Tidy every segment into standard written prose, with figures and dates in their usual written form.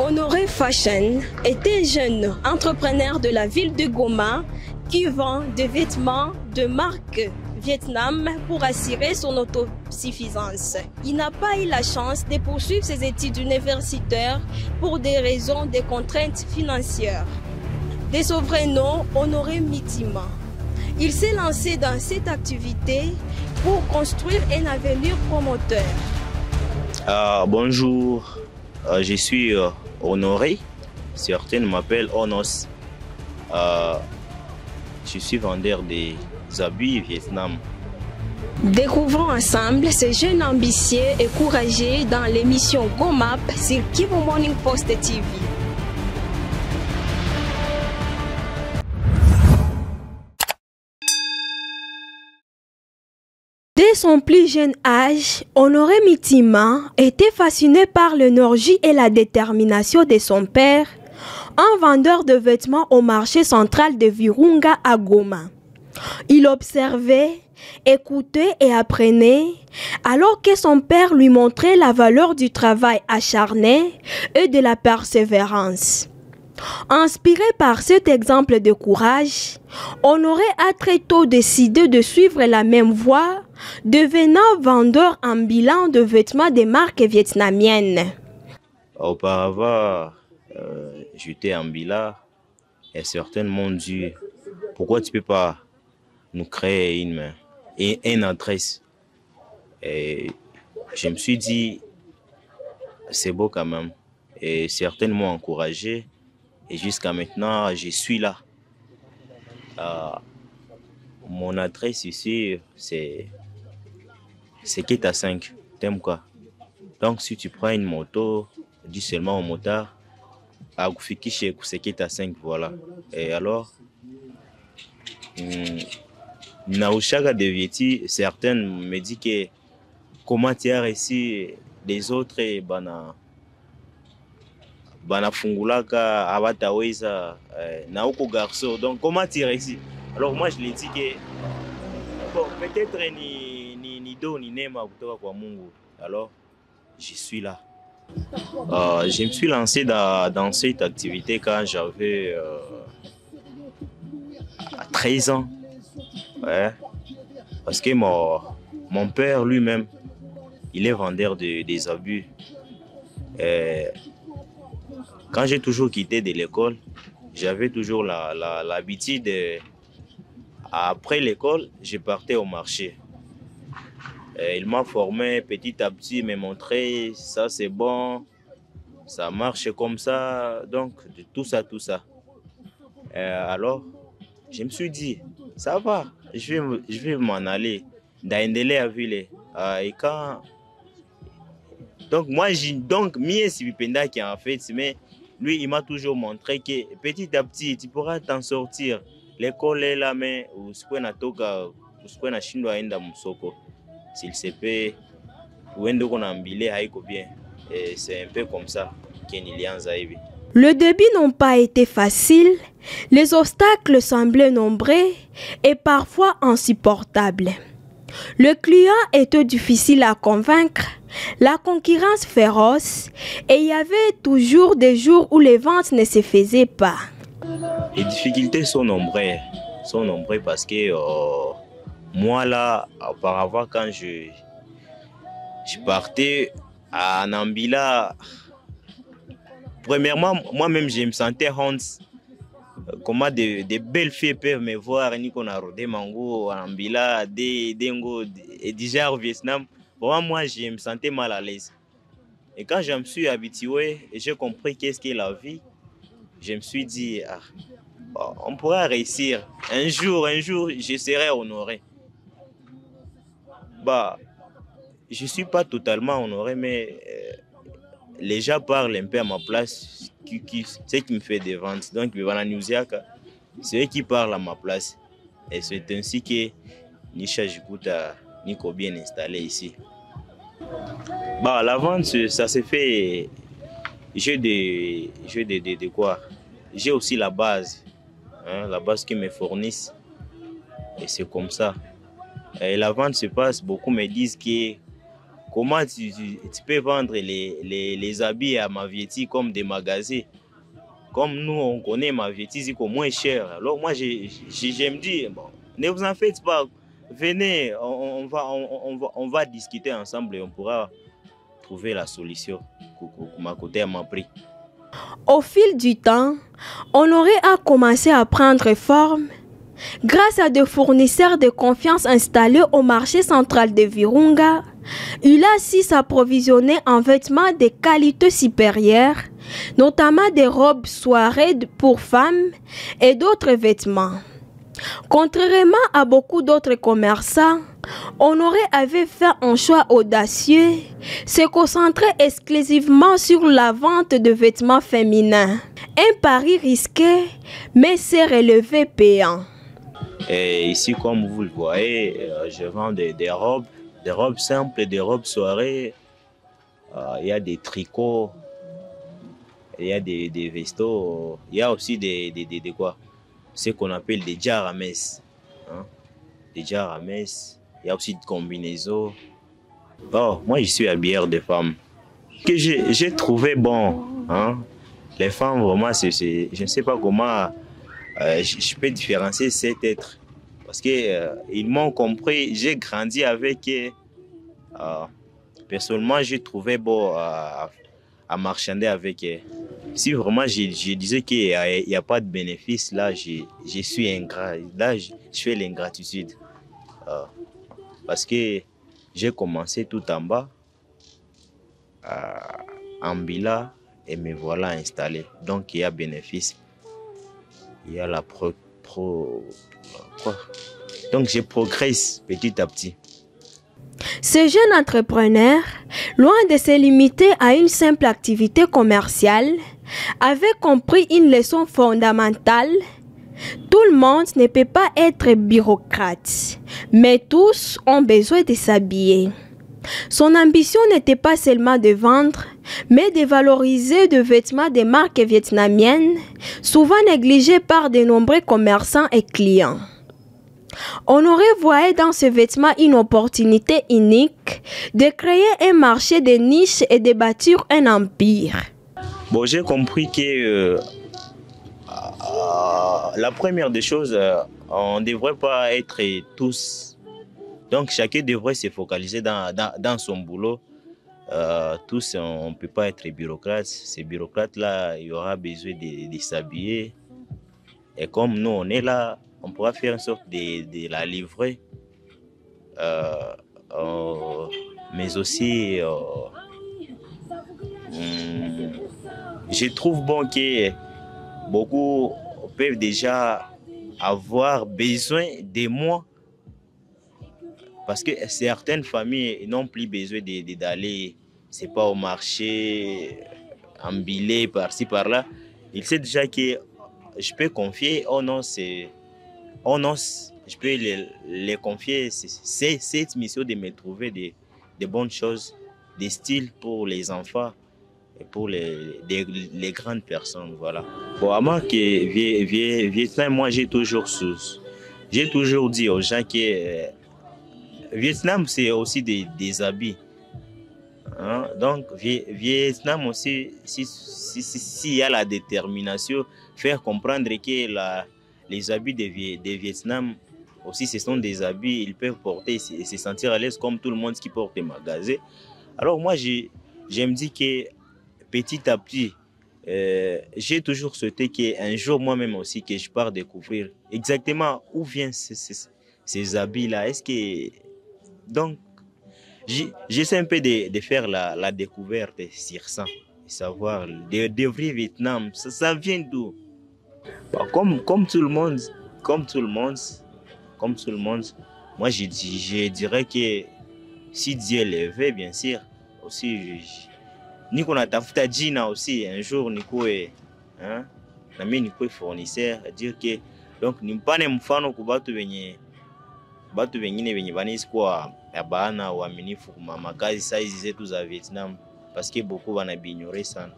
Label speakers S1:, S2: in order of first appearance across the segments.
S1: Honoré Fashion est un jeune entrepreneur de la ville de Goma qui vend des vêtements de marque Vietnam pour assurer son autosuffisance. Il n'a pas eu la chance de poursuivre ses études universitaires pour des raisons de contraintes financières. De son vrai nom, Honoré Mitima. Il s'est lancé dans cette activité pour construire un avenir promoteur.
S2: Bonjour, je suis Honoré. Certains m'appellent Onos. Je suis vendeur des habits Vietnam.
S1: Découvrons ensemble ce jeune ambitieux et courageux dans l'émission GoMap sur Kivu Morning Post TV. Dès son plus jeune âge, Honoré Mitima était fasciné par l'énergie et la détermination de son père, un vendeur de vêtements au marché central de Virunga à Goma. Il observait, écoutait et apprenait, alors que son père lui montrait la valeur du travail acharné et de la persévérance. Inspiré par cet exemple de courage, Honoré a très tôt décidé de suivre la même voie, devenant vendeur ambulant de vêtements de marques vietnamiennes.
S2: Auparavant, j'étais ambulant et certains m'ont dit pourquoi tu ne peux pas nous créer une adresse. Et je me suis dit c'est beau quand même. Et certains m'ont encouragé. Et jusqu'à maintenant, je suis là. Mon adresse ici, c'est Keta 5. T'aimes quoi? Donc, si tu prends une moto, dis seulement au motard, à Goufikishe, c'est Keta 5, voilà. Et alors, Naouchaga de Vieti, certains me disent que comment tu as réussi les autres, banafungulaka abataweza na uko garçon, donc comment tu réussis? Alors moi je lui dis que bon, peut-être ni do ni nema kutoka kwa Mungu. Alors je suis là. Je me suis lancé dans cette activité quand j'avais 13 ans. Ouais. Parce que mon père lui-même, il est vendeur des habits. Quand j'ai toujours quitté de l'école, j'avais toujours l'habitude, après l'école, je partais au marché. Il m'a formé petit à petit, me montrait ça c'est bon, ça marche comme ça, donc tout ça. Alors, je me suis dit, ça va, je vais m'en aller. D'aendelea vile. Et quand... Donc moi, mieux si Penda qui en fait, mais lui, il m'a toujours montré que petit à petit, tu pourras t'en sortir. L'école est là, mais s'il se peut, et c'est un peu comme ça qu'il y a.
S1: Le début n'ont pas été faciles, les obstacles semblaient nombreux et parfois insupportables. Le client était difficile à convaincre, la concurrence féroce et il y avait toujours des jours où les ventes ne se faisaient pas.
S2: Les difficultés sont nombreuses parce que moi là, auparavant quand je partais à Nambila, premièrement, moi-même je me sentais honte. Comment des belles filles peuvent me voir, ni qu'on a rodé mango, Nambila, Dengo, et déjà au Vietnam. Pour moi, je me sentais mal à l'aise. Et quand je me suis habitué et j'ai compris qu'est-ce qu'est la vie, je me suis dit, on pourra réussir. Un jour, je serai honoré. Je ne suis pas totalement honoré, mais les gens parlent un peu à ma place, c'est qui me fait des ventes. Donc, c'est eux qui parlent à ma place. Et c'est ainsi que Nisha Jikuta Nico bien installé ici. La vente, ça se fait. J'ai de quoi. J'ai aussi la base. La base qui me fournissent. Et c'est comme ça. Et la vente se passe, beaucoup me disent que comment tu peux vendre les habits à Mavieti comme des magasins? Comme nous, on connaît Mavieti, c'est moins cher. Alors moi, j'aime dire, bon, ne vous en faites pas. Venez, on va discuter ensemble et on pourra trouver la solution à côté à mon prix.
S1: Au fil du temps, Honoré a commencé à prendre forme grâce à des fournisseurs de confiance installés au marché central de Virunga. Il a su s'approvisionner en vêtements de qualité supérieure, notamment des robes soirées pour femmes et d'autres vêtements. Contrairement à beaucoup d'autres commerçants, Honoré avait fait un choix audacieux, se concentrer exclusivement sur la vente de vêtements féminins. Un pari risqué, mais s'est relevé payant.
S2: Et ici, comme vous le voyez, je vends des robes simples, des robes soirées. Il y a des tricots, il y a des vestos, il y a aussi des quoi? Ce qu'on appelle des jarames. Hein? Des jarames. Il y a aussi des combinaisons. Oh, moi, je suis habilleur de femmes. Que j'ai trouvé bon. Hein? Les femmes, vraiment, je ne sais pas comment je peux différencier cet être. Parce qu'ils m'ont compris. J'ai grandi avec eux. Personnellement, j'ai trouvé bon à marchander avec eux. Si vraiment je disais qu'il n'y a pas de bénéfice, là, je suis ingrat. Là, je fais l'ingratitude. Parce que j'ai commencé tout en bas, en Bila, et me voilà installé. Donc, il y a bénéfice. Il y a la quoi? Donc, je progresse petit à petit.
S1: Ce jeune entrepreneur, loin de se limiter à une simple activité commerciale, avait compris une leçon fondamentale. Tout le monde ne peut pas être bureaucrate, mais tous ont besoin de s'habiller. Son ambition n'était pas seulement de vendre, mais de valoriser des vêtements de marques vietnamiennes, souvent négligés par de nombreux commerçants et clients. Honoré voyait dans ce vêtement une opportunité unique de créer un marché de niche et de bâtir un empire.
S2: Bon, j'ai compris que la première des choses, on ne devrait pas être tous. Donc, chacun devrait se focaliser dans son boulot. Tous, on ne peut pas être bureaucrate. Ces bureaucrates-là, il y aura besoin de s'habiller. Et comme nous, on est là, on pourra faire en sorte de la livrer. Mais aussi, je trouve bon que beaucoup peuvent déjà avoir besoin de moi. Parce que certaines familles n'ont plus besoin d'aller, c'est pas au marché, embilé par-ci, par-là. Ils savent déjà que je peux confier, oh non, je peux les confier cette mission de me trouver des bonnes choses, des styles pour les enfants et pour les grandes personnes, voilà. Bon, à moi que Vietnam, moi j'ai toujours dit aux gens que Vietnam c'est aussi des habits. Hein? Donc Vietnam aussi, s'il y a la détermination, faire comprendre que les habits de Vietnam aussi, ce sont des habits, ils peuvent porter et se sentir à l'aise comme tout le monde qui porte des magasins. Alors moi, je me dis que petit à petit, j'ai toujours souhaité qu'un jour moi-même aussi, que je parte découvrir exactement où viennent ces habits-là. Est-ce que... Donc, j'essaie un peu de faire la découverte sur ça, de savoir, de vrai Vietnam, ça vient d'où? Bon, comme tout le monde, moi je dirais que si Dieu le veut, bien sûr, aussi, niko natafuta jina aussi, un jour niko hein, na mimi niko fournisseur, dire que donc nimpane mfano kwa batu wengine wenye banisi kwa bana waaminifu kwa makazi size zetu za Vietnam, parce que beaucoup wanabignorer sana.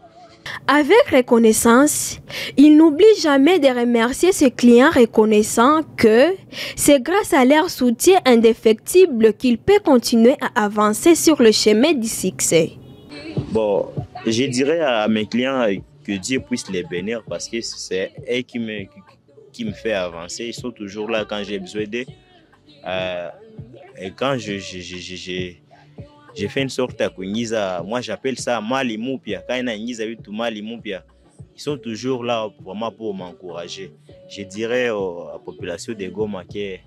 S1: Avec reconnaissance, il n'oublie jamais de remercier ses clients reconnaissant que c'est grâce à leur soutien indéfectible qu'il peut continuer à avancer sur le chemin du succès.
S2: Bon, je dirais à mes clients que Dieu puisse les bénir parce que c'est eux qui me fait avancer. Ils sont toujours là quand j'ai besoin d'eux. Et quand j'ai fait une sorte de kunyiza, moi j'appelle ça mali mupia. Quand il y a mali mupia, ils sont toujours là vraiment pour m'encourager. Je dirais à la population de Goma qu'il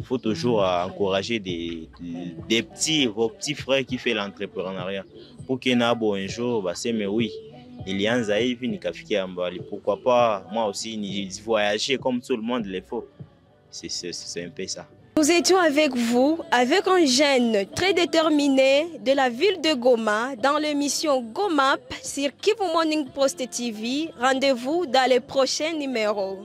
S2: faut toujours encourager vos petits frères qui font l'entrepreneuriat. Pour qu'il y ait un jour, c'est mais oui, il y a un zaïf, pourquoi pas moi aussi voyager comme tout le monde le fait. C'est un peu ça.
S1: Nous étions avec vous, avec un jeune très déterminé de la ville de Goma dans l'émission Gomap sur Kivu Morning Post TV. Rendez-vous dans les prochains numéros.